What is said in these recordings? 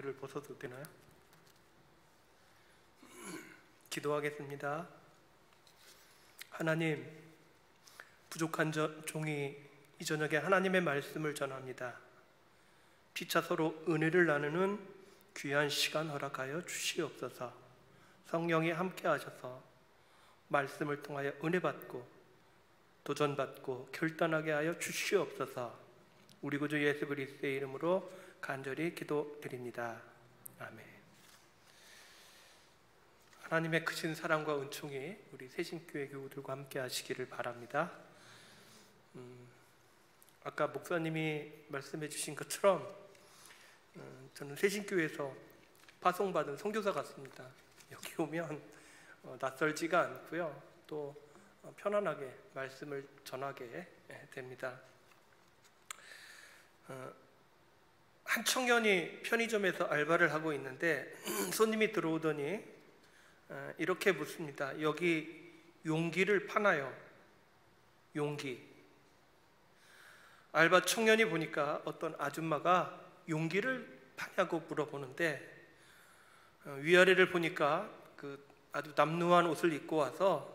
마스크를 벗어도 되나요? 기도하겠습니다. 하나님, 부족한 종이 이 저녁에 하나님의 말씀을 전합니다. 피차 서로 은혜를 나누는 귀한 시간 허락하여 주시옵소서. 성령이 함께 하셔서 말씀을 통하여 은혜 받고 도전받고 결단하게 하여 주시옵소서. 우리 구주 예수 그리스도의 이름으로 간절히 기도드립니다. 아멘. 하나님의 크신 사랑과 은총이 우리 새신교회 교우들과 함께 하시기를 바랍니다. 아까 목사님이 말씀해 주신 것처럼 저는 새신교회에서 파송받은 선교사 같습니다. 여기 오면 낯설지가 않고요, 또 편안하게 말씀을 전하게 됩니다. 한 청년이 편의점에서 알바를 하고 있는데 손님이 들어오더니 이렇게 묻습니다. 여기 용기를 파나요? 용기. 알바 청년이 보니까 어떤 아줌마가 용기를 파냐고 물어보는데 위아래를 보니까 아주 남루한 옷을 입고 와서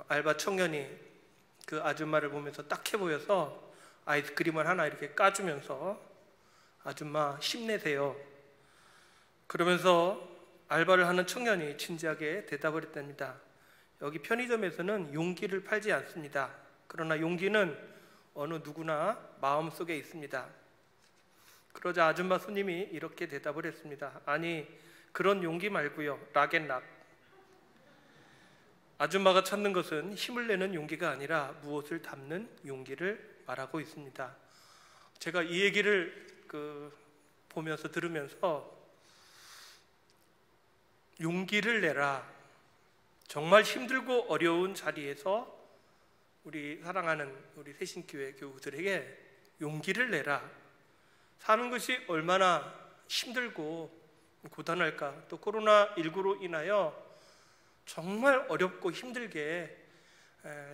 알바 청년이 그 아줌마를 보면서 딱해 보여서 아이스크림을 하나 이렇게 까주면서 아줌마 힘내세요. 그러면서 알바를 하는 청년이 진지하게 대답을 했답니다. 여기 편의점에서는 용기를 팔지 않습니다. 그러나 용기는 어느 누구나 마음속에 있습니다. 그러자 아줌마 손님이 이렇게 대답을 했습니다. 아니, 그런 용기 말고요, 락앤락. 아줌마가 찾는 것은 힘을 내는 용기가 아니라 무엇을 담는 용기를 말하고 있습니다. 제가 이 얘기를 보면서 들으면서 용기를 내라. 정말 힘들고 어려운 자리에서 우리 사랑하는 우리 새신교회 교우들에게 용기를 내라. 사는 것이 얼마나 힘들고 고단할까. 또 코로나19로 인하여 정말 어렵고 힘들게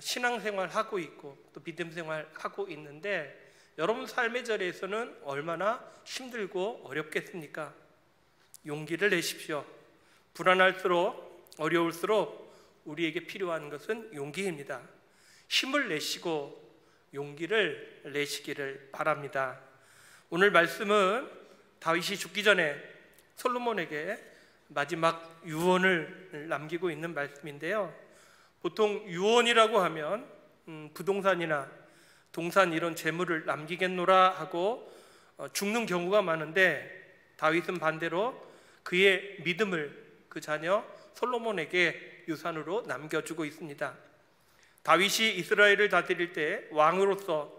신앙생활 하고 있고 또 믿음생활 하고 있는데 여러분 삶의 자리에서는 얼마나 힘들고 어렵겠습니까? 용기를 내십시오. 불안할수록 어려울수록 우리에게 필요한 것은 용기입니다. 힘을 내시고 용기를 내시기를 바랍니다. 오늘 말씀은 다윗이 죽기 전에 솔로몬에게 마지막 유언을 남기고 있는 말씀인데요, 보통 유언이라고 하면 부동산이나 동산 이런 재물을 남기겠노라 하고 죽는 경우가 많은데 다윗은 반대로 그의 믿음을 그 자녀 솔로몬에게 유산으로 남겨주고 있습니다. 다윗이 이스라엘을 다스릴 때 왕으로서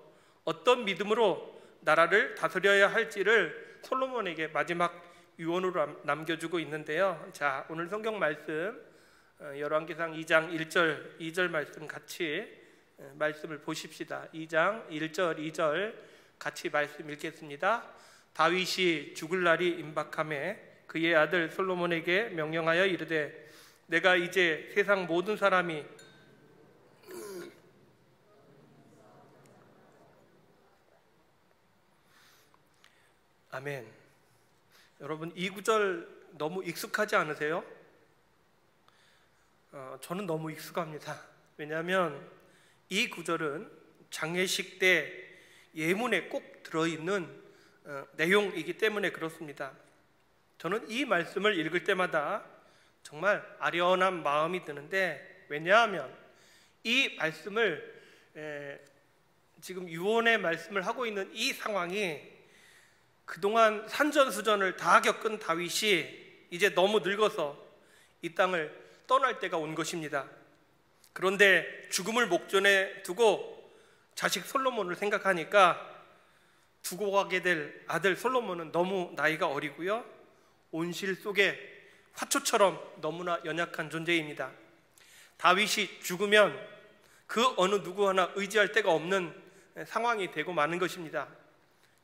어떤 믿음으로 나라를 다스려야 할지를 솔로몬에게 마지막 유언으로 남겨주고 있는데요. 자, 오늘 성경 말씀 열왕기상 2장 1절 2절 말씀 같이 말씀을 보십시다. 2장 1절 2절 같이 말씀 읽겠습니다. 다윗이 죽을 날이 임박하매 그의 아들 솔로몬에게 명령하여 이르되 내가 이제 세상 모든 사람이 아멘. 여러분, 이 구절 너무 익숙하지 않으세요? 저는 너무 익숙합니다. 왜냐하면 이 구절은 장례식 때 예문에 꼭 들어있는 내용이기 때문에 그렇습니다. 저는 이 말씀을 읽을 때마다 정말 아련한 마음이 드는데, 왜냐하면 이 말씀을 지금 유언의 말씀을 하고 있는 이 상황이 그동안 산전수전을 다 겪은 다윗이 이제 너무 늙어서 이 땅을 떠날 때가 온 것입니다. 그런데 죽음을 목전에 두고 자식 솔로몬을 생각하니까 두고 가게 될 아들 솔로몬은 너무 나이가 어리고요, 온실 속에 화초처럼 너무나 연약한 존재입니다. 다윗이 죽으면 그 어느 누구 하나 의지할 데가 없는 상황이 되고 마는 것입니다.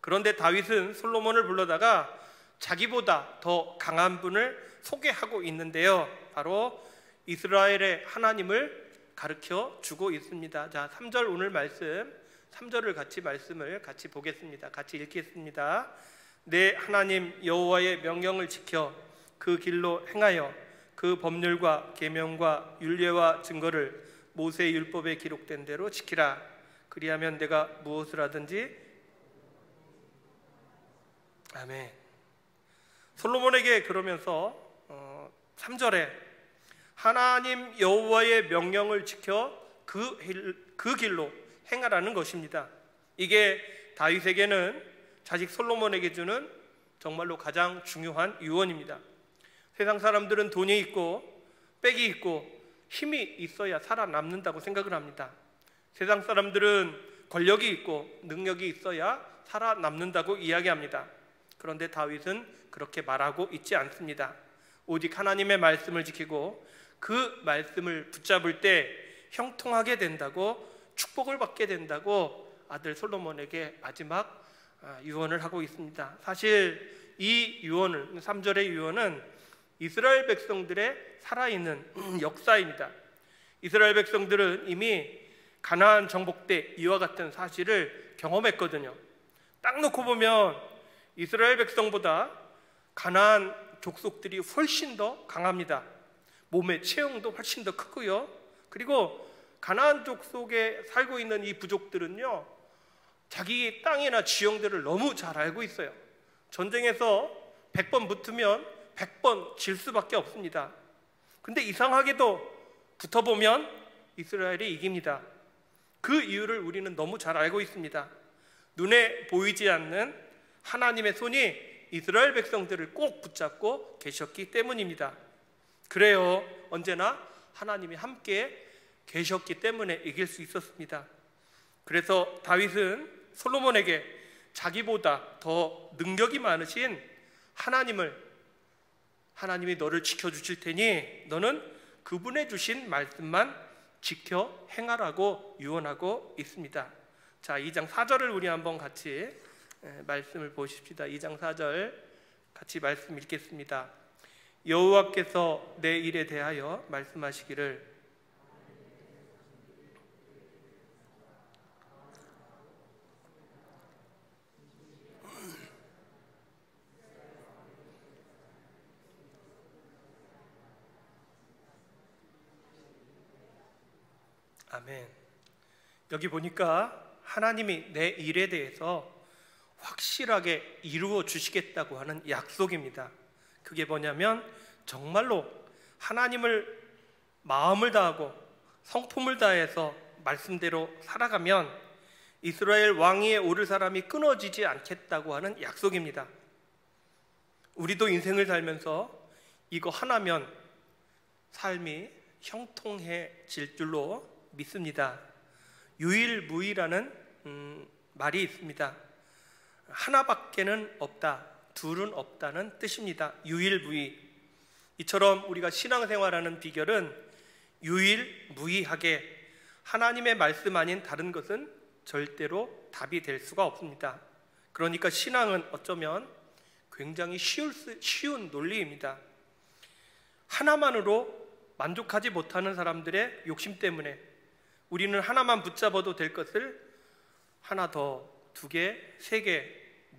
그런데 다윗은 솔로몬을 불러다가 자기보다 더 강한 분을 소개하고 있는데요, 바로 이스라엘의 하나님을 가르쳐 주고 있습니다. 자, 3절 오늘 말씀 3절을 말씀을 같이 보겠습니다. 같이 읽겠습니다. 내 하나님 여호와의 명령을 지켜 그 길로 행하여 그 법률과 계명과 율례와 증거를 모세의 율법에 기록된 대로 지키라. 그리하면 내가 무엇을 하든지. 아멘. 솔로몬에게 그러면서 3절에 하나님 여호와의 명령을 지켜 그 길로 행하라는 것입니다. 이게 다윗에게는 자식 솔로몬에게 주는 정말로 가장 중요한 유언입니다. 세상 사람들은 돈이 있고 빽이 있고 힘이 있어야 살아남는다고 생각을 합니다. 세상 사람들은 권력이 있고 능력이 있어야 살아남는다고 이야기합니다. 그런데 다윗은 그렇게 말하고 있지 않습니다. 오직 하나님의 말씀을 지키고 그 말씀을 붙잡을 때 형통하게 된다고, 축복을 받게 된다고 아들 솔로몬에게 마지막 유언을 하고 있습니다. 사실 이 유언을, 3절의 유언은 이스라엘 백성들의 살아있는 역사입니다. 이스라엘 백성들은 이미 가나안 정복 때 이와 같은 사실을 경험했거든요. 딱 놓고 보면 이스라엘 백성보다 가나안 족속들이 훨씬 더 강합니다. 몸의 체형도 훨씬 더 크고요. 그리고 가나안 족속에 살고 있는 이 부족들은요, 자기 땅이나 지형들을 너무 잘 알고 있어요. 전쟁에서 100번 붙으면 100번 질 수밖에 없습니다. 근데 이상하게도 붙어보면 이스라엘이 이깁니다. 그 이유를 우리는 너무 잘 알고 있습니다. 눈에 보이지 않는 하나님의 손이 이스라엘 백성들을 꼭 붙잡고 계셨기 때문입니다. 그래요, 언제나 하나님이 함께 계셨기 때문에 이길 수 있었습니다. 그래서 다윗은 솔로몬에게 자기보다 더 능력이 많으신 하나님이 너를 지켜주실 테니 너는 그분의 주신 말씀만 지켜 행하라고 유언하고 있습니다. 자, 2장 4절을 우리 한번 같이 말씀을 보십시다. 2장 4절 같이 말씀 읽겠습니다. 여호와께서 내 일에 대하여 말씀하시기를 아멘. 여기 보니까 하나님이 내 일에 대해서 확실하게 이루어 주시겠다고 하는 약속입니다. 그게 뭐냐면 정말로 하나님을 마음을 다하고 성품을 다해서 말씀대로 살아가면 이스라엘 왕위에 오를 사람이 끊어지지 않겠다고 하는 약속입니다. 우리도 인생을 살면서 이거 하나면 삶이 형통해질 줄로 믿습니다. 유일무이라는 말이 있습니다. 하나밖에는 없다, 둘은 없다는 뜻입니다. 유일무이. 이처럼 우리가 신앙생활하는 비결은 유일무이하게 하나님의 말씀 아닌 다른 것은 절대로 답이 될 수가 없습니다. 그러니까 신앙은 어쩌면 굉장히 쉬운 논리입니다. 하나만으로 만족하지 못하는 사람들의 욕심 때문에 우리는 하나만 붙잡아도 될 것을 하나 더, 2개, 3개,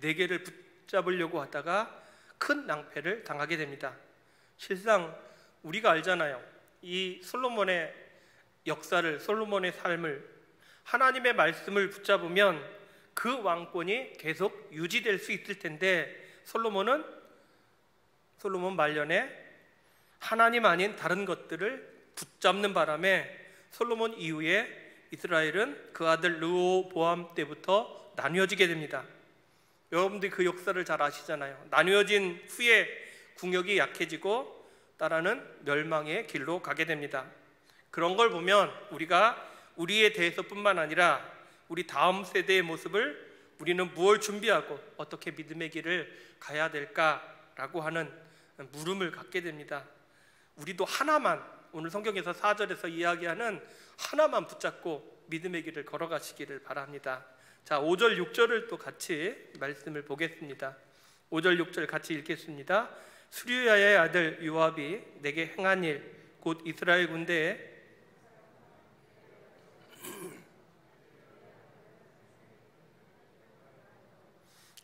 4개를 붙잡으려고 하다가 큰 낭패를 당하게 됩니다. 실상 우리가 알잖아요. 이 솔로몬의 역사를, 솔로몬의 삶을, 하나님의 말씀을 붙잡으면 그 왕권이 계속 유지될 수 있을 텐데 솔로몬 말년에 하나님 아닌 다른 것들을 붙잡는 바람에 솔로몬 이후에 이스라엘은 그 아들 르호보암 때부터 나뉘어지게 됩니다. 여러분들이 그 역사를 잘 아시잖아요. 나뉘어진 후에 국력이 약해지고 나라는 멸망의 길로 가게 됩니다. 그런 걸 보면 우리가 우리에 대해서뿐만 아니라 우리 다음 세대의 모습을 우리는 무엇을 준비하고 어떻게 믿음의 길을 가야 될까라고 하는 물음을 갖게 됩니다. 우리도 하나만, 오늘 성경에서 4절에서 이야기하는 하나만 붙잡고 믿음의 길을 걸어가시기를 바랍니다. 자, 5절 6절을 또 같이 말씀을 보겠습니다. 5절 6절 같이 읽겠습니다. 수르야의 아들 요압이 내게 행한 일, 곧 이스라엘 군대에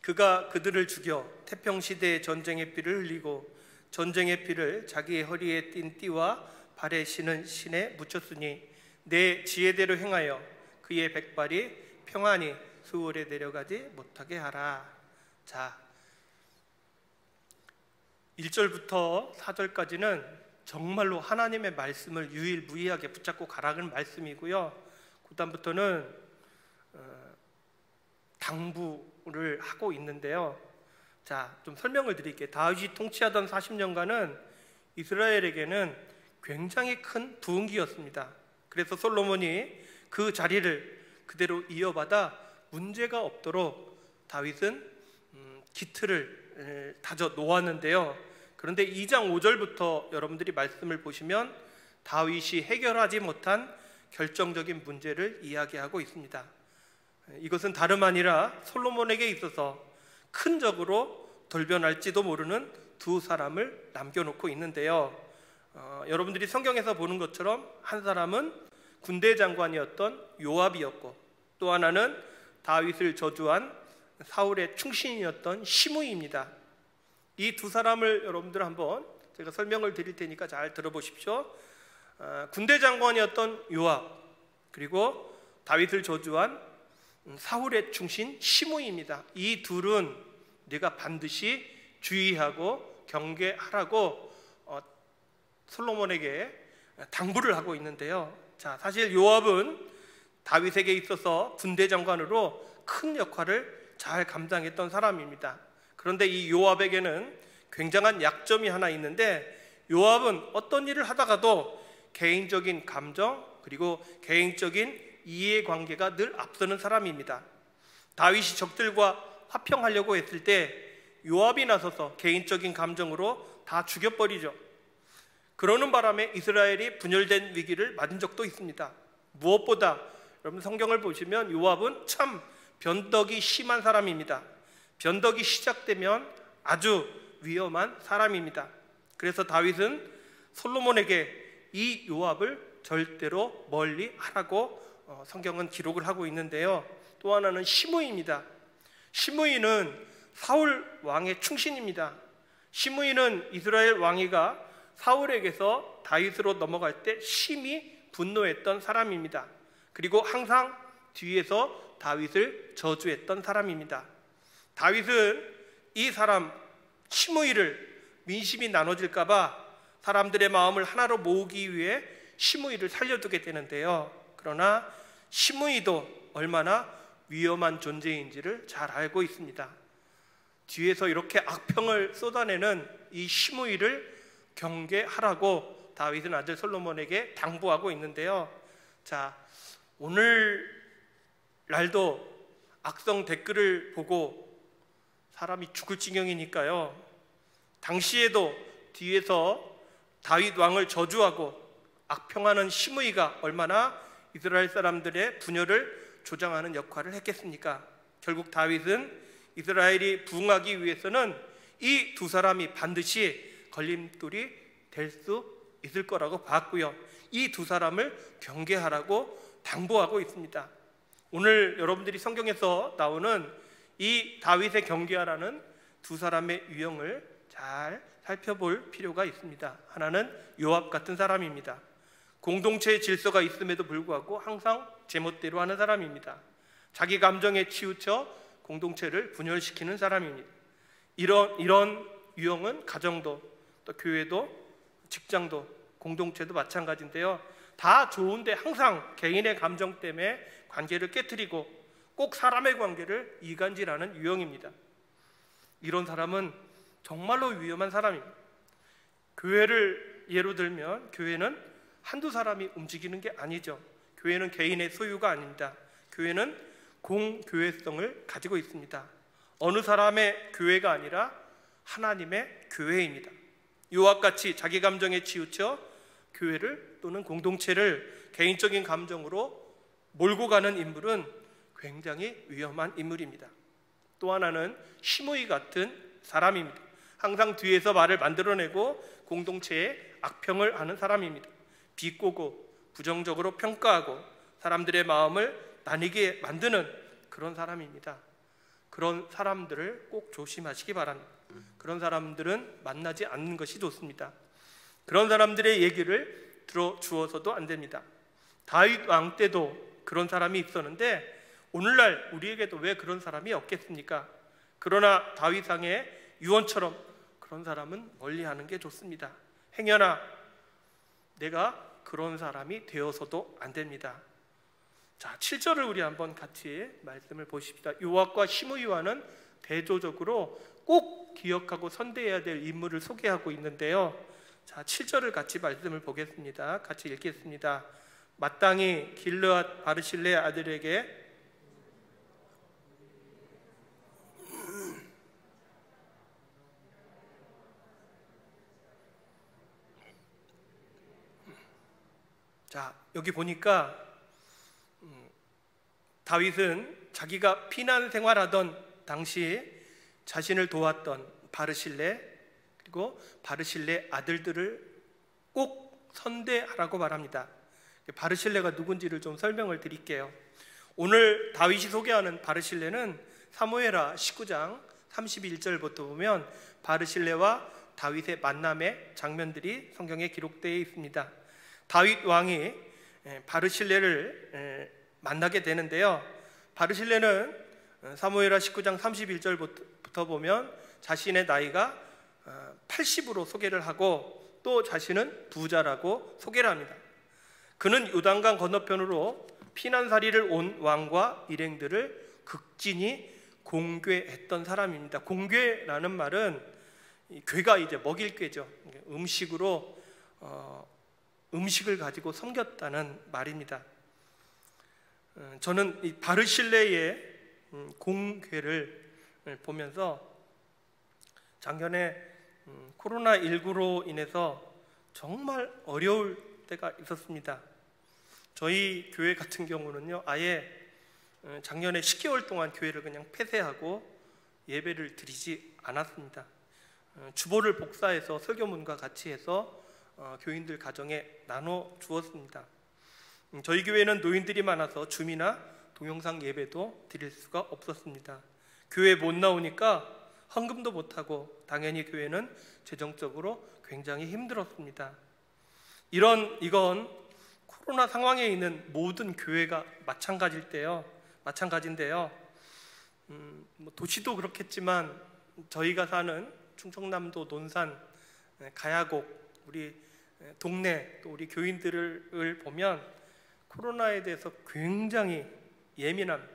그가 그들을 죽여 태평시대의 전쟁의 피를 흘리고 전쟁의 피를 자기의 허리에 띤 띠와 발에 신은 신에 묻혔으니 내 지혜대로 행하여 그의 백발이 평안히 수월에 내려가지 못하게 하라. 자, 1절부터 4절까지는 정말로 하나님의 말씀을 유일무이하게 붙잡고 가라는 말씀이고요. 그 다음부터는 당부를 하고 있는데요. 자, 좀 설명을 드릴게요. 다윗이 통치하던 40년간은 이스라엘에게는 굉장히 큰 부흥기였습니다. 그래서 솔로몬이 그 자리를 그대로 이어받아 문제가 없도록 다윗은 기틀을 다져 놓았는데요. 그런데 2장 5절부터 여러분들이 말씀을 보시면 다윗이 해결하지 못한 결정적인 문제를 이야기하고 있습니다. 이것은 다름 아니라 솔로몬에게 있어서 큰 적으로 돌변할지도 모르는 두 사람을 남겨놓고 있는데요. 여러분들이 성경에서 보는 것처럼 한 사람은 군대 장관이었던 요압이었고, 또 하나는 다윗을 저주한 사울의 충신이었던 시므이입니다. 이 두 사람을 여러분들 한번 제가 설명을 드릴 테니까 잘 들어보십시오. 군대 장관이었던 요압, 그리고 다윗을 저주한 사울의 충신 시므이입니다. 이 둘은 네가 반드시 주의하고 경계하라고 솔로몬에게 당부를 하고 있는데요. 자, 사실 요압은 다윗에게 있어서 군대 장관으로 큰 역할을 잘 감당했던 사람입니다. 그런데 이 요압에게는 굉장한 약점이 하나 있는데, 요압은 어떤 일을 하다가도 개인적인 감정 그리고 개인적인 이해관계가 늘 앞서는 사람입니다. 다윗이 적들과 화평하려고 했을 때 요압이 나서서 개인적인 감정으로 다 죽여버리죠. 그러는 바람에 이스라엘이 분열된 위기를 맞은 적도 있습니다. 무엇보다 여러분 성경을 보시면 요압은 참 변덕이 심한 사람입니다. 변덕이 시작되면 아주 위험한 사람입니다. 그래서 다윗은 솔로몬에게 이 요압을 절대로 멀리 하라고 성경은 기록을 하고 있는데요. 또 하나는 시므이입니다. 시므이는 사울 왕의 충신입니다. 시므이는 이스라엘 왕위가 사울에게서 다윗으로 넘어갈 때 심히 분노했던 사람입니다. 그리고 항상 뒤에서 다윗을 저주했던 사람입니다. 다윗은 이 사람 시므이를 민심이 나눠질까 봐 사람들의 마음을 하나로 모으기 위해 시므이를 살려두게 되는데요. 그러나 시므이도 얼마나 위험한 존재인지를 잘 알고 있습니다. 뒤에서 이렇게 악평을 쏟아내는 이 시므이를 경계하라고 다윗은 아들 솔로몬에게 당부하고 있는데요. 자, 오늘 날도 악성 댓글을 보고 사람이 죽을 지경이니까요. 당시에도 뒤에서 다윗 왕을 저주하고 악평하는 시므이가 얼마나 이스라엘 사람들의 분열을 조장하는 역할을 했겠습니까? 결국 다윗은 이스라엘이 부흥하기 위해서는 이 두 사람이 반드시 걸림돌이 될 수 있을 거라고 봤고요. 이 두 사람을 경계하라고 당부하고 있습니다. 오늘 여러분들이 성경에서 나오는 이 다윗의 경계하라는 두 사람의 유형을 잘 살펴볼 필요가 있습니다. 하나는 요압 같은 사람입니다. 공동체의 질서가 있음에도 불구하고 항상 제멋대로 하는 사람입니다. 자기 감정에 치우쳐 공동체를 분열시키는 사람입니다. 이런 유형은 가정도, 또 교회도, 직장도, 공동체도 마찬가지인데요. 다 좋은데 항상 개인의 감정 때문에 관계를 깨트리고 꼭 사람의 관계를 이간질하는 유형입니다. 이런 사람은 정말로 위험한 사람입니다. 교회를 예로 들면 교회는 한두 사람이 움직이는 게 아니죠. 교회는 개인의 소유가 아닙니다. 교회는 공교회성을 가지고 있습니다. 어느 사람의 교회가 아니라 하나님의 교회입니다. 요압같이 자기 감정에 치우쳐 교회를 또는 공동체를 개인적인 감정으로 몰고 가는 인물은 굉장히 위험한 인물입니다. 또 하나는 시므이 같은 사람입니다. 항상 뒤에서 말을 만들어내고 공동체에 악평을 하는 사람입니다. 비꼬고 부정적으로 평가하고 사람들의 마음을 나뉘게 만드는 그런 사람입니다. 그런 사람들을 꼭 조심하시기 바랍니다. 그런 사람들은 만나지 않는 것이 좋습니다. 그런 사람들의 얘기를 들어주어서도 안 됩니다. 다윗 왕 때도 그런 사람이 있었는데 오늘날 우리에게도 왜 그런 사람이 없겠습니까? 그러나 다윗 왕의 유언처럼 그런 사람은 멀리하는 게 좋습니다. 행여나 내가 그런 사람이 되어서도 안 됩니다. 자, 7절을 우리 한번 같이 말씀을 보십시다. 요압과 시므이와는 대조적으로 꼭 기억하고 선대해야 될 인물을 소개하고 있는데요. 자, 7절을 같이 말씀을 보겠습니다. 같이 읽겠습니다. 마땅히 길르앗 바르실레 아들에게 자, 여기 보니까 다윗은 자기가 피난 생활하던 당시 자신을 도왔던 바르실레 그리고 바르실레 아들들을 꼭 선대하라고 말합니다. 바르실레가 누군지를 좀 설명을 드릴게요. 오늘 다윗이 소개하는 바르실레는 사무엘하 19장 31절부터 보면 바르실레와 다윗의 만남의 장면들이 성경에 기록되어 있습니다. 다윗 왕이 바르실레를 만나게 되는데요. 바르실레는 사무엘하 19장 31절부터 보면 자신의 나이가 80으로 소개를 하고 또 자신은 부자라고 소개를 합니다. 그는 요단강 건너편으로 피난살이를 온 왕과 일행들을 극진히 공궤했던 사람입니다. 공궤라는 말은 괴가 이제 먹일 꾀죠. 음식을 가지고 섬겼다는 말입니다. 저는 이 바르실레의 공궤를 보면서 작년에 코로나19로 인해서 정말 어려울 때가 있었습니다. 저희 교회 같은 경우는요, 아예 작년에 10개월 동안 교회를 그냥 폐쇄하고 예배를 드리지 않았습니다. 주보를 복사해서 설교문과 같이 해서 교인들 가정에 나눠 주었습니다. 저희 교회는 노인들이 많아서 줌이나 동영상 예배도 드릴 수가 없었습니다. 교회 못 나오니까 헌금도 못하고 당연히 교회는 재정적으로 굉장히 힘들었습니다. 이건 코로나 상황에 있는 모든 교회가 마찬가지인데요. 도시도 그렇겠지만 저희가 사는 충청남도 논산 가야곡 우리 동네 또 우리 교인들을 보면 코로나에 대해서 굉장히 예민한,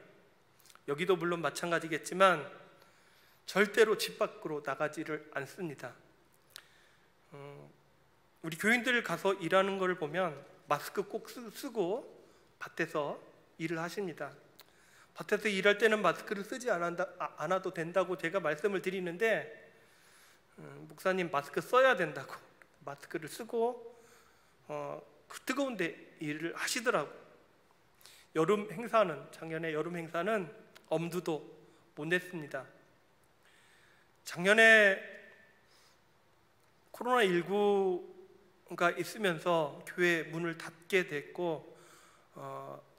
여기도 물론 마찬가지겠지만 절대로 집 밖으로 나가지를 않습니다. 우리 교인들 가서 일하는 걸 보면 마스크 꼭 쓰고 밭에서 일을 하십니다. 밭에서 일할 때는 마스크를 쓰지 않아도 된다고 제가 말씀을 드리는데 목사님 마스크 써야 된다고 마스크를 쓰고 그 뜨거운데 일을 하시더라고요. 작년에 여름 행사는 엄두도 못 냈습니다. 작년에 코로나19가 있으면서 교회 문을 닫게 됐고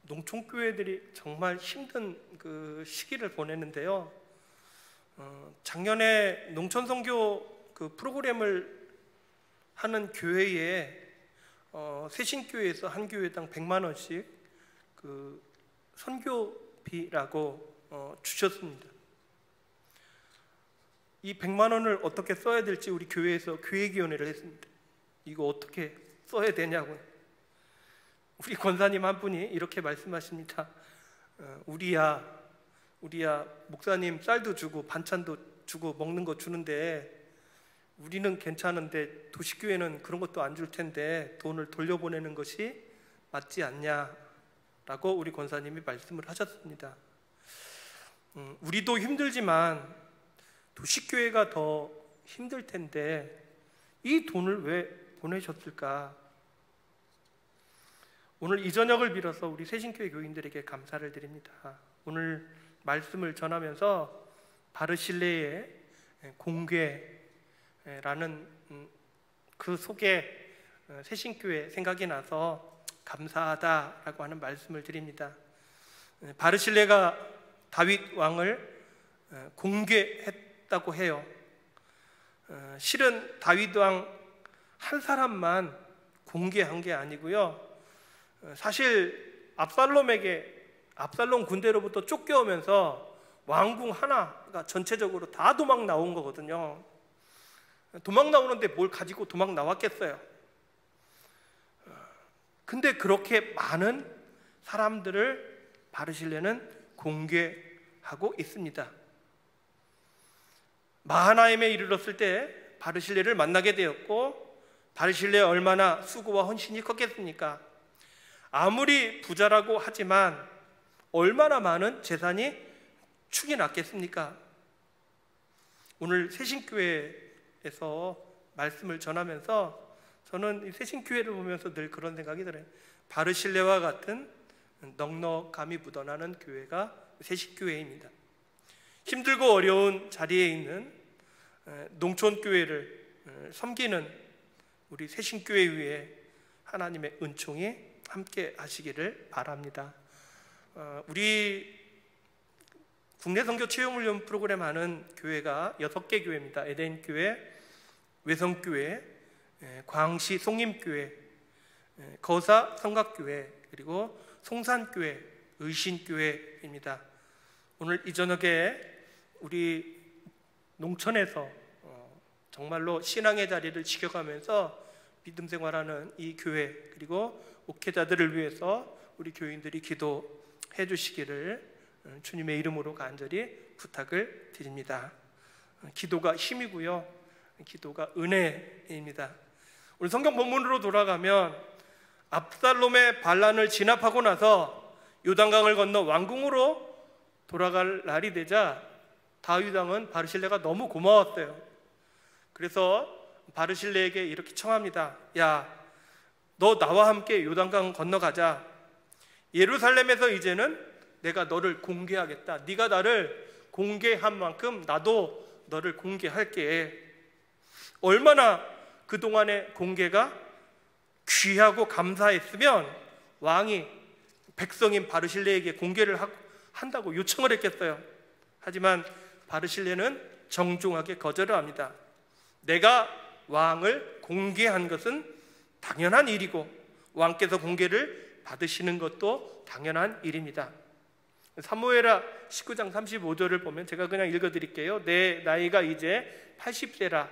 농촌교회들이 정말 힘든 그 시기를 보냈는데요. 작년에 농촌선교 그 프로그램을 하는 교회에 새신교회에서 한 교회당 100만 원씩 그 선교비라고 주셨습니다. 이 100만 원을 어떻게 써야 될지 우리 교회에서 교회위원회를 했습니다. 이거 어떻게 써야 되냐고. 우리 권사님 한 분이 이렇게 말씀하십니다. 우리야 목사님 쌀도 주고 반찬도 주고 먹는 거 주는데 우리는 괜찮은데 도시교회는 그런 것도 안 줄 텐데 돈을 돌려보내는 것이 맞지 않냐라고 우리 권사님이 말씀을 하셨습니다. 우리도 힘들지만 도시교회가 더 힘들 텐데 이 돈을 왜 보내셨을까? 오늘 이 저녁을 빌어서 우리 새신교회 교인들에게 감사를 드립니다. 오늘 말씀을 전하면서 바르실레의 공궤라는 그 속에 새신교회 생각이 나서 감사하다라고 하는 말씀을 드립니다. 바르실레가 다윗 왕을 공개했다고 해요. 실은 다윗 왕 한 사람만 공개한 게 아니고요. 사실 압살롬 군대로부터 쫓겨오면서 왕궁 하나가 전체적으로 다 도망 나온 거거든요. 도망 나오는데 뭘 가지고 도망 나왔겠어요. 근데 그렇게 많은 사람들을 바르실레는 공개하고 있습니다. 마하나임에 이르렀을 때 바르실레를 만나게 되었고, 바르실레 얼마나 수고와 헌신이 컸겠습니까? 아무리 부자라고 하지만 얼마나 많은 재산이 축이 났겠습니까? 오늘 새신교회에서 말씀을 전하면서 저는 이 새신교회를 보면서 늘 그런 생각이 들어요. 바르실레와 같은 넉넉함이 묻어나는 교회가 새신교회입니다. 힘들고 어려운 자리에 있는 농촌교회를 섬기는 우리 새신교회 위에 하나님의 은총이 함께 하시기를 바랍니다. 우리 국내 선교 체험훈련 프로그램 하는 교회가 6개 교회입니다. 에덴교회, 외성교회, 광시 송림교회, 거사 성각교회, 그리고 송산교회, 의신교회입니다. 오늘 이 저녁에 우리 농촌에서 정말로 신앙의 자리를 지켜가면서 믿음 생활하는 이 교회, 그리고 목회자들을 위해서 우리 교인들이 기도해 주시기를 주님의 이름으로 간절히 부탁을 드립니다. 기도가 힘이고요, 기도가 은혜입니다. 오늘 성경 본문으로 돌아가면 압살롬의 반란을 진압하고 나서 요단강을 건너 왕궁으로 돌아갈 날이 되자 다윗 왕은 바르실레가 너무 고마웠어요. 그래서 바르실레에게 이렇게 청합니다. 야, 너 나와 함께 요단강 건너가자. 예루살렘에서 이제는 내가 너를 공개하겠다. 네가 나를 공개한 만큼 나도 너를 공개할게. 얼마나 그동안의 공개가 귀하고 감사했으면 왕이 백성인 바르실레에게 공개를 한다고 요청을 했겠어요. 하지만 바르실레는 정중하게 거절을 합니다. 내가 왕을 공개한 것은 당연한 일이고 왕께서 공개를 받으시는 것도 당연한 일입니다. 사무엘하 19장 35절을 보면 제가 그냥 읽어드릴게요. 내 나이가 이제 80세라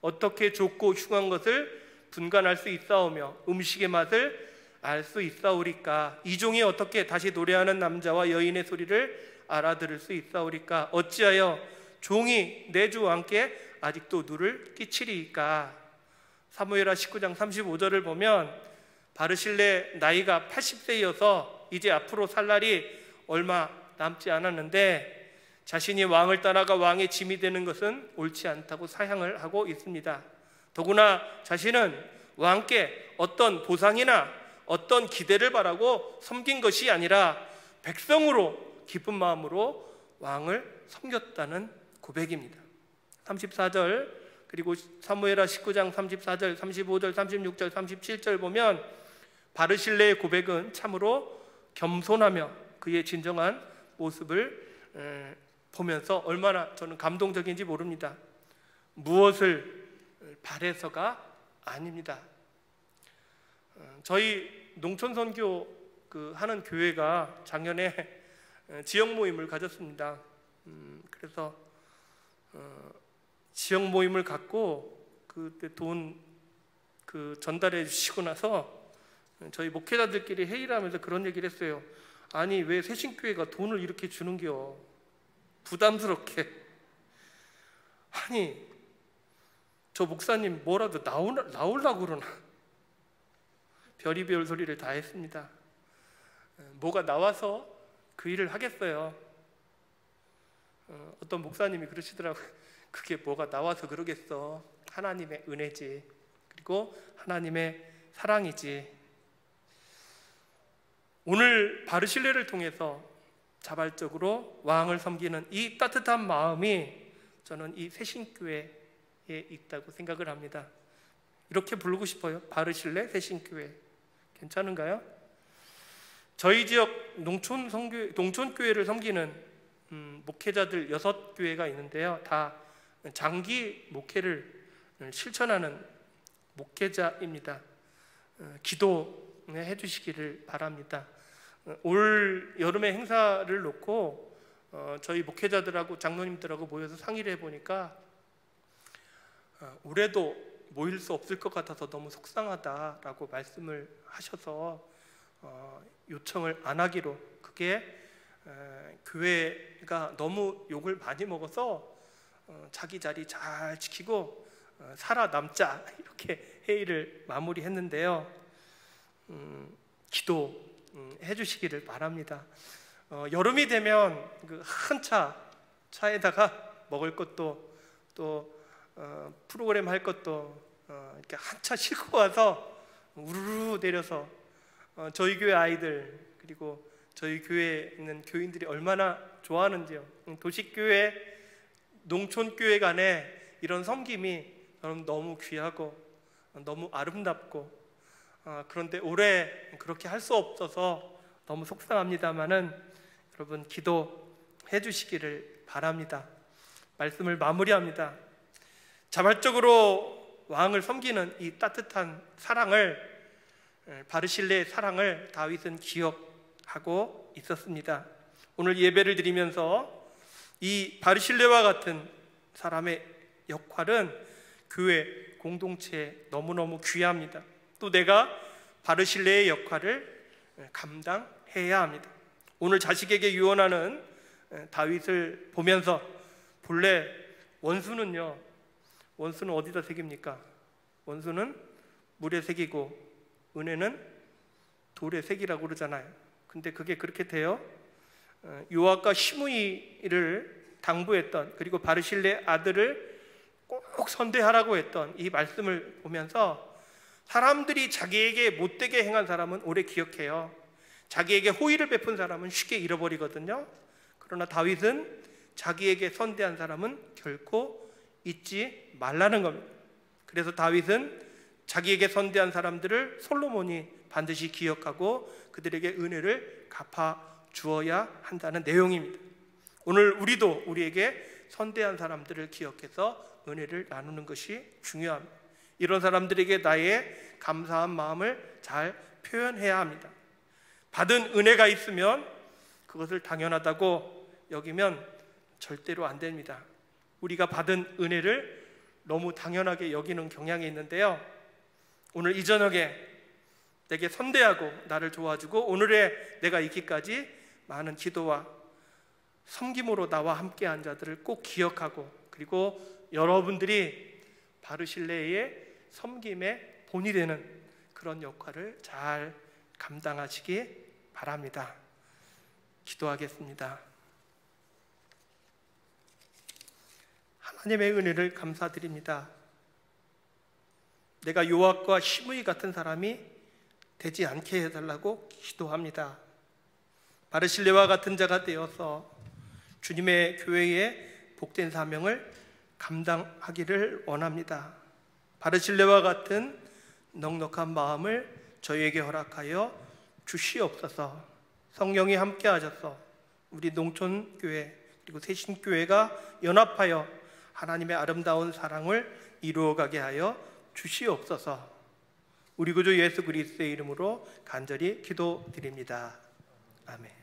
어떻게 좁고 흉한 것을 분간할 수 있사오며 음식의 맛을 알 수 있사오리까? 이 종이 어떻게 다시 노래하는 남자와 여인의 소리를 알아들을 수 있사오리까? 어찌하여 종이 내 주 왕께 아직도 누를 끼치리이까? 사무엘하 19장 35절을 보면 바르실레 나이가 80세여서 이제 앞으로 살 날이 얼마 남지 않았는데 자신이 왕을 따라가 왕의 짐이 되는 것은 옳지 않다고 사양을 하고 있습니다. 더구나 자신은 왕께 어떤 보상이나 어떤 기대를 바라고 섬긴 것이 아니라 백성으로 기쁜 마음으로 왕을 섬겼다는 고백입니다. 34절 그리고 사무엘하 19장 34절, 35절, 36절, 37절 보면 바르실레의 고백은 참으로 겸손하며 그의 진정한 모습을 보면서 얼마나 저는 감동적인지 모릅니다. 무엇을 바래서가 아닙니다. 저희 농촌 선교 하는 교회가 작년에 지역 모임을 가졌습니다. 그래서 지역 모임을 갖고 그때 돈 전달해 주시고 나서 저희 목회자들끼리 회의를 하면서 그런 얘기를 했어요. 아니 왜 새신교회가 돈을 이렇게 주는겨? 부담스럽게. 아니 저 목사님 뭐라도 나오려고 그러나? 별의별 소리를 다 했습니다. 뭐가 나와서 그 일을 하겠어요. 어떤 목사님이 그러시더라고요. 그게 뭐가 나와서 그러겠어. 하나님의 은혜지. 그리고 하나님의 사랑이지. 오늘 바르실레를 통해서 자발적으로 왕을 섬기는 이 따뜻한 마음이 저는 이 새신교회에 있다고 생각을 합니다. 이렇게 부르고 싶어요. 바르실레 새신교회. 괜찮은가요? 저희 지역 농촌교회를 섬기는 목회자들 6교회가 있는데요. 다 장기 목회를 실천하는 목회자입니다. 기도해 주시기를 바랍니다. 올 여름의 행사를 놓고 저희 목회자들하고 장로님들하고 모여서 상의를 해보니까 올해도 모일 수 없을 것 같아서 너무 속상하다라고 말씀을 하셔서 요청을 안 하기로, 그게 교회가 너무 욕을 많이 먹어서 자기 자리 잘 지키고 살아남자, 이렇게 회의를 마무리했는데요. 기도해 주시기를 바랍니다. 여름이 되면 그 한 차에다가 먹을 것도 또 프로그램 할 것도 이렇게 한 차 싣고 와서 우르르 내려서 저희 교회 아이들 그리고 저희 교회에 있는 교인들이 얼마나 좋아하는지요. 도시교회, 농촌교회 간에 이런 섬김이 너무 귀하고 너무 아름답고, 그런데 올해 그렇게 할 수 없어서 너무 속상합니다마는 여러분 기도해 주시기를 바랍니다. 말씀을 마무리합니다. 자발적으로 왕을 섬기는 이 따뜻한 사랑을, 바르실레의 사랑을 다윗은 기억하고 있었습니다. 오늘 예배를 드리면서 이 바르실레와 같은 사람의 역할은 교회 공동체에 너무너무 귀합니다. 또 내가 바르실레의 역할을 감당해야 합니다. 오늘 자식에게 유언하는 다윗을 보면서 본래 원수는 어디다 새깁니까? 원수는 물에 새기고 은혜는 돌에 새기라고 그러잖아요. 근데 그게 그렇게 돼요? 요압과 시므이를 당부했던, 그리고 바르실레 아들을 꼭 선대하라고 했던 이 말씀을 보면서 사람들이 자기에게 못되게 행한 사람은 오래 기억해요. 자기에게 호의를 베푼 사람은 쉽게 잃어버리거든요. 그러나 다윗은 자기에게 선대한 사람은 결코 잊지 말라는 겁니다. 그래서 다윗은 자기에게 선대한 사람들을 솔로몬이 반드시 기억하고 그들에게 은혜를 갚아 주어야 한다는 내용입니다. 오늘 우리도 우리에게 선대한 사람들을 기억해서 은혜를 나누는 것이 중요합니다. 이런 사람들에게 나의 감사한 마음을 잘 표현해야 합니다. 받은 은혜가 있으면 그것을 당연하다고 여기면 절대로 안 됩니다. 우리가 받은 은혜를 너무 당연하게 여기는 경향이 있는데요. 오늘 이 저녁에 내게 선대하고 나를 도와주고 오늘의 내가 있기까지 많은 기도와 섬김으로 나와 함께한 자들을 꼭 기억하고, 그리고 여러분들이 바르실레의 섬김의 본이 되는 그런 역할을 잘 감당하시기 바랍니다. 기도하겠습니다. 하나님의 은혜를 감사드립니다. 내가 요압과 시므이 같은 사람이 되지 않게 해달라고 기도합니다. 바르실레와 같은 자가 되어서 주님의 교회의 복된 사명을 감당하기를 원합니다. 바르실레와 같은 넉넉한 마음을 저희에게 허락하여 주시옵소서. 성령이 함께 하셔서 우리 농촌교회 그리고 새신교회가 연합하여 하나님의 아름다운 사랑을 이루어가게 하여 주시옵소서. 우리 구주 예수 그리스도의 이름으로 간절히 기도드립니다. 아멘.